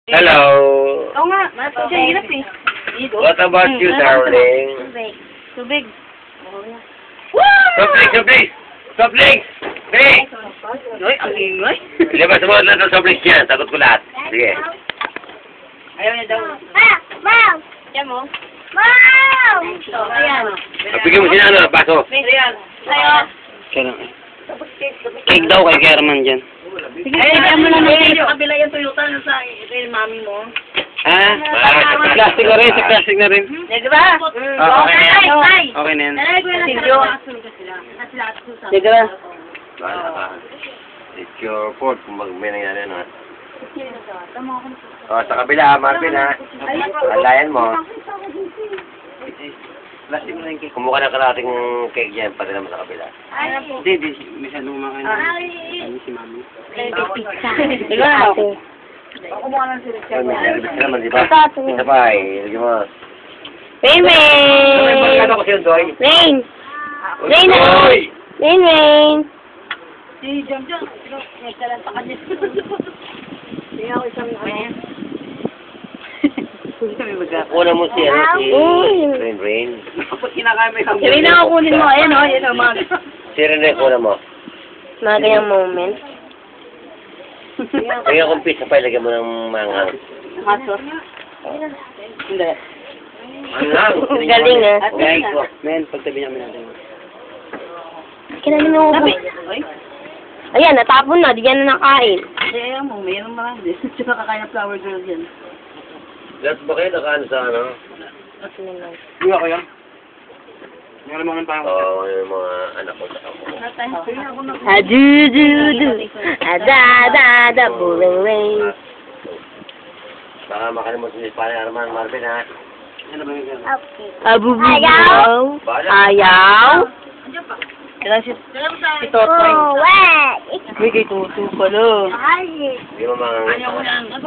Hello. Oo nga, mato siya hirap eh. What about you, darling? Tubig. Tubig. Soft drinks! Soft drinks! Hey! Ay, ang ingay. Ilabas mo lahat ng soft drinks yan. Sagot ko lahat. Sige. Ayaw niya daw. Mom! Yan mo. Mom! Ayan. Bigyan mo sila ano, baso. Ayan. Sa'yo. Cake daw kay Kerman dyan. Sige, bigyan mo lang ng sa kabila yung Toyota yung sa mami mo. Ah, sa plastic na rin, sa plastic na rin. Di ba? Okay na yan. Ay, Okay na yan. Silvio. Sige na. Bahala ka. It's your fault kung may nangyari ano. O, sa kabila, Marvin ha. Alayan mo. Plastic na rin cake. Kumuha ng karating cake dyan, pati naman sa kabila. Hindi, masyado kumakain. Ano si mami? Sige na. May service naman, di ba? Isa pa eh. Lagyan mo. Rain! Ano ko siya, Doy? Rain! Rain! Doy! Rain! Rain! Si Jom Jom. May kalan pa kanya. Hindi ako isang Kuna mo si, ano, si Rain Rain. Sige na kukunin mo. Ayan o, yan o, mga. Si Rene, kuna mo. Mga ganyang moment. Kaya kung pizza pa, ilagyan mo ng manghang. Kaso. Hindi. Manghang? Galing ah. Gay ko. Men, pagtabi namin natin. Kinanin mo ko. Ay. Ayan, natapon na. Di yan na nakain. Ayan mo, mayroon marami. Tsaka kakain ng flower girl yan. Lahat ba kayo nakaano sa ano? Hindi ako yan. Meron mga tao. Oo, yung mga anak ko sa ako. Adu-du-du. Ada-da-da. Buling rain. Baka makalimutan si Spanish Arman, Marvin ha. Ano ba yung gano'n? Abububaw. Bahala. Ayaw. Kailan si Totoy. Oh, wait. Uy, kay Tutu pala. Ay. Hindi mo mga...